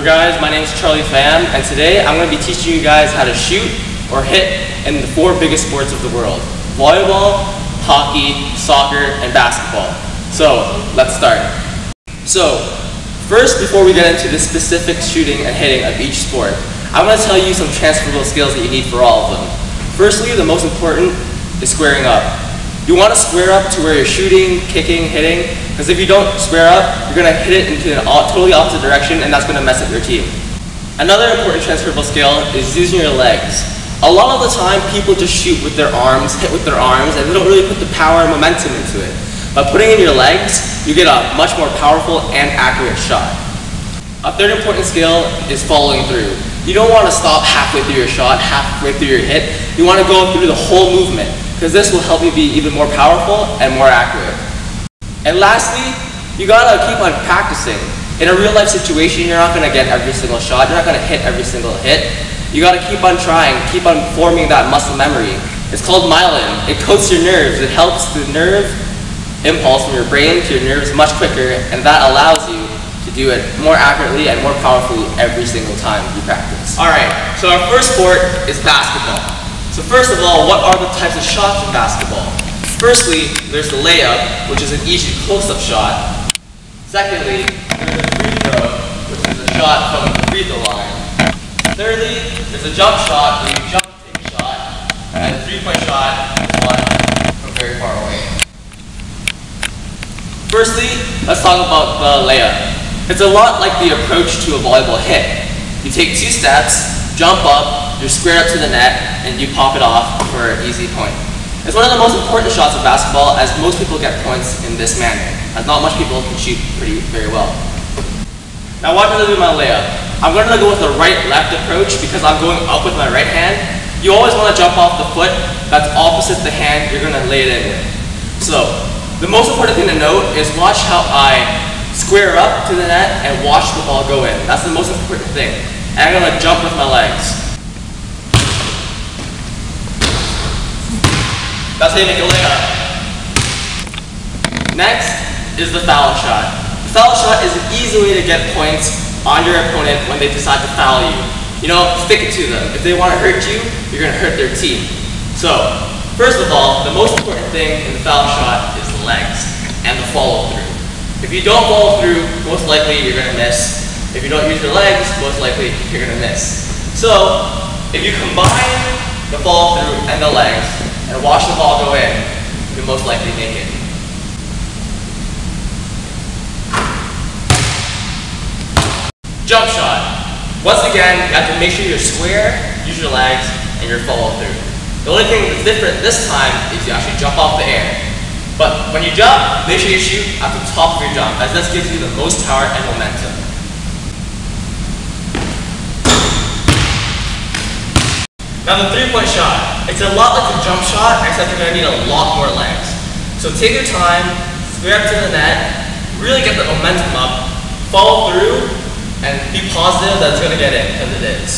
guys, my name is Charlie Pham, and today I'm going to be teaching you guys how to shoot or hit in the 4 biggest sports of the world: volleyball, hockey, soccer, and basketball. So let's start. So first, before we get into the specific shooting and hitting of each sport, I'm going to tell you some transferable skills that you need for all of them. Firstly, the most important is squaring up. You want to square up to where you're shooting, kicking, hitting, because if you don't square up, you're going to hit it into a totally opposite direction, and that's going to mess up your team. Another important transferable skill is using your legs. A lot of the time, people just shoot with their arms, hit with their arms, and they don't really put the power and momentum into it. By putting in your legs, you get a much more powerful and accurate shot. A third important skill is following through. You don't want to stop halfway through your shot, halfway through your hit. You want to go through the whole movement, because this will help you be even more powerful and more accurate. And lastly, you gotta keep on practicing. In a real life situation, you're not gonna get every single shot, you're not gonna hit every single hit. You gotta keep on trying, keep on forming that muscle memory. It's called myelin. It coats your nerves. It helps the nerve impulse from your brain to your nerves much quicker, and that allows you to do it more accurately and more powerfully every single time you practice. Alright, so our first sport is basketball. So first of all, what are the types of shots in basketball? Firstly, there's the layup, which is an easy close-up shot. Secondly, there's the free throw, which is a shot from the free throw line. Thirdly, there's a jump shot, where you jump to take a shot. And the three-point shot is one from very far away. Firstly, let's talk about the layup. It's a lot like the approach to a volleyball hit. You take 2 steps, jump up, you square up to the net, and you pop it off for an easy point. It's one of the most important shots of basketball, as most people get points in this manner, as not much people can shoot very well. Now why did I do my layup? I'm going to go with the right-left approach because I'm going up with my right hand. You always want to jump off the foot that's opposite the hand you're going to lay it in with. So, the most important thing to note is watch how I square up to the net and watch the ball go in. That's the most important thing. And I'm going to jump with my legs. That's how you make a layup. Next is the foul shot. The foul shot is an easy way to get points on your opponent when they decide to foul you. You know, stick it to them. If they want to hurt you, you're going to hurt their team. So, first of all, the most important thing in the foul shot is the legs and the follow through. If you don't follow through, most likely you're going to miss. If you don't use your legs, most likely you're going to miss. So, if you combine the follow through and the legs, and watch the ball go in, you'll most likely make it. Jump shot. Once again, you have to make sure you're square, use your legs, and your follow through. The only thing that's different this time is you actually jump off the air. But when you jump, make sure you shoot at the top of your jump, as this gives you the most power and momentum. Now the three-point shot. It's a lot like the jump shot, except you're going to need a lot more legs. So take your time, square up to the net, really get the momentum up, follow through, and be positive that it's going to get in, because it is.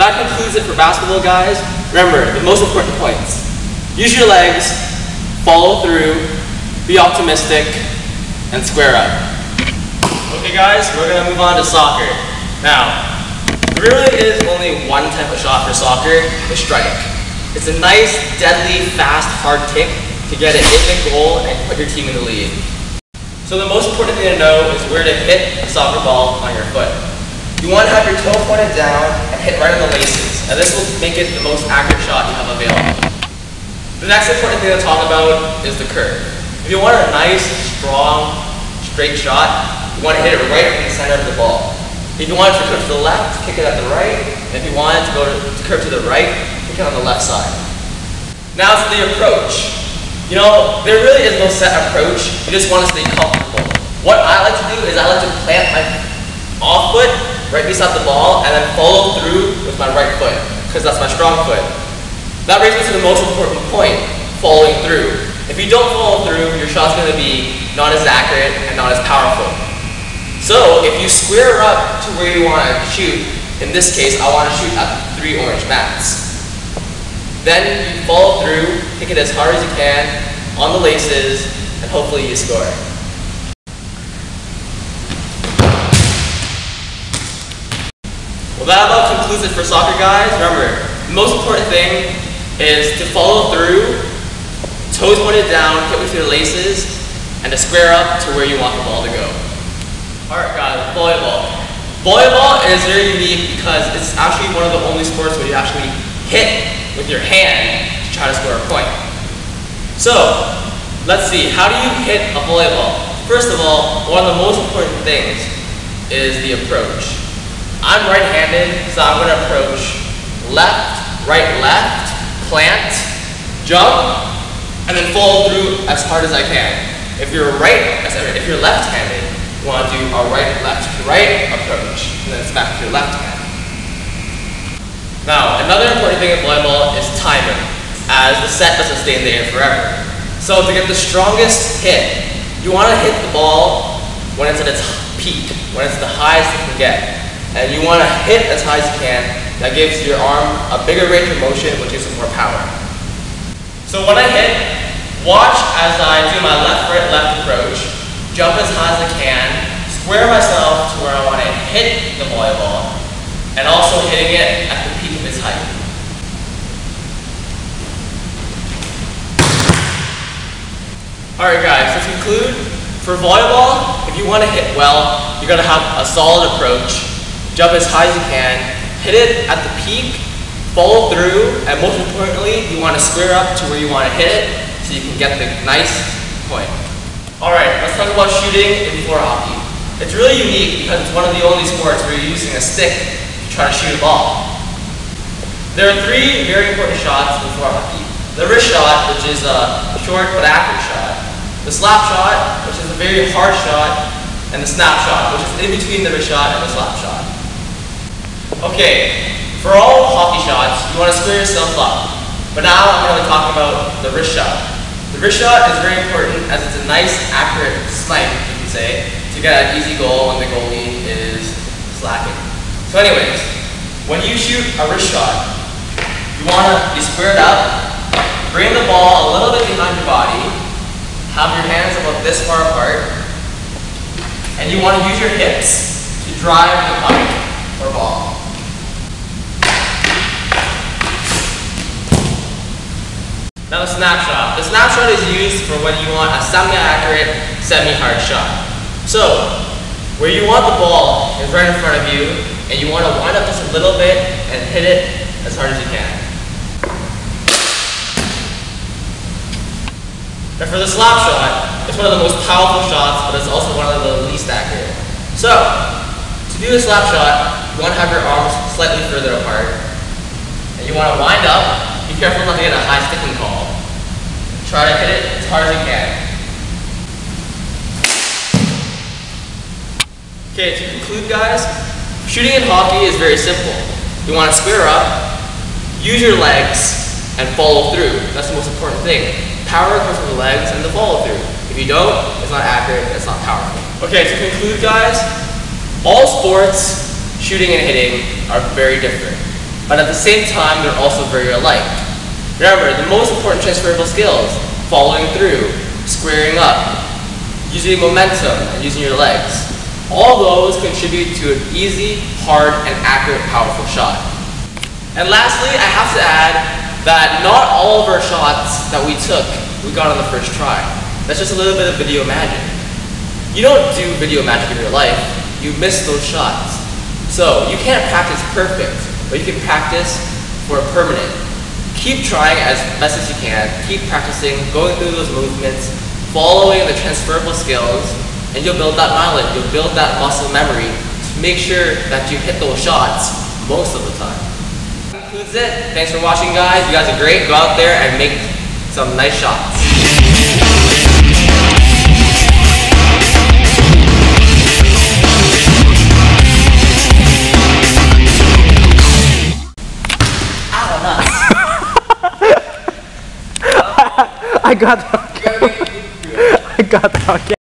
That concludes it for basketball, guys. Remember, the most important points. Use your legs, follow through, be optimistic, and square up. Okay guys, we're going to move on to soccer. Now, there really is only one type of shot for soccer, the strike. It's a nice, deadly, fast, hard kick to get it in the goal and put your team in the lead. So the most important thing to know is where to hit a soccer ball on your foot. You want to have your toe pointed down and hit right on the laces, and this will make it the most accurate shot you have available. The next important thing to talk about is the curve. If you want a nice, strong, straight shot, you want to hit it right in the center of the ball. If you want it to curve to the left, kick it at the right. And if you want it to curve to the right, kick it on the left side. Now to the approach. You know, there really is no set approach. You just want to stay comfortable. What I like to do is I like to plant my off foot right beside the ball and then follow through with my right foot, because that's my strong foot. That brings me to the most important point, following through. If you don't follow through, your shot's going to be not as accurate and not as powerful. So, if you square up to where you want to shoot, in this case, I want to shoot at the 3 orange mats. Then you follow through, kick it as hard as you can, on the laces, and hopefully you score. Well, that about concludes it for soccer, guys. Remember, the most important thing is to follow through, toes pointed down, hit with your laces, and to square up to where you want the ball to go. Alright guys, volleyball. Volleyball is very unique because it's actually one of the only sports where you actually hit with your hand to try to score a point. So, let's see, how do you hit a volleyball? First of all, one of the most important things is the approach. I'm right-handed, so I'm going to approach left, left, plant, jump, and then follow through as hard as I can. If you're left-handed, you want to do a right approach, and then it's back to your left hand. Now, another important thing in volleyball is timing, as the set doesn't stay in the air forever. So to get the strongest hit, you want to hit the ball when it's at its peak, when it's the highest you can get. And you want to hit as high as you can. That gives your arm a bigger range of motion, which gives it more power. So when I hit, watch as I do my left approach, jump as high as I can, square myself to where I want to hit the volleyball, and also hitting it at the peak of its height. Alright guys, to conclude, for volleyball, if you want to hit well, you're going to have a solid approach, jump as high as you can, hit it at the peak, follow through, and most importantly, you want to square up to where you want to hit it so you can get the nice point. Alright, let's talk about shooting in floor hockey. It's really unique because it's one of the only sports where you're using a stick to try to shoot a ball. There are three very important shots in floor hockey. The wrist shot, which is a short but accurate shot. The slap shot, which is a very hard shot. And the snap shot, which is in between the wrist shot and the slap shot. Okay, for all hockey shots, you want to square yourself up. But now I'm going to talk about the wrist shot. The wrist shot is very important as it's a nice, accurate snipe, you can say, to get an easy goal when the goalie is slacking. So anyways, when you shoot a wrist shot, you want to be squared up, bring the ball a little bit behind your body, have your hands about this far apart, and you want to use your hips to drive the puck or ball. Now the snapshot. The snapshot is used for when you want a semi-accurate, semi-hard shot. So, where you want the ball is right in front of you, and you want to wind up just a little bit and hit it as hard as you can. And for the slap shot, it's one of the most powerful shots, but it's also one of the least accurate. So, to do the slap shot, you want to have your arms slightly further apart, and you want to wind up. Be careful not to get a high sticking call. Try to hit it as hard as you can. Okay, to conclude guys, shooting in hockey is very simple. You want to square up, use your legs, and follow through. That's the most important thing. Power comes from the legs and the follow through. If you don't, it's not accurate, it's not powerful. Okay, to conclude guys, all sports, shooting and hitting, are very different. But at the same time, they're also very alike. Remember, the most important transferable skills, following through, squaring up, using momentum, and using your legs. All those contribute to an easy, hard, and accurate, powerful shot. And lastly, I have to add that not all of our shots that we took, we got on the first try. That's just a little bit of video magic. You don't do video magic in your life, you miss those shots. So, you can't practice perfect, but you can practice for a permanent. Keep trying as best as you can, keep practicing, going through those movements, following the transferable skills, and you'll build that knowledge, you'll build that muscle memory to make sure that you hit those shots most of the time. That concludes it. Thanks for watching guys, you guys are great, go out there and make some nice shots. I got that. I got that.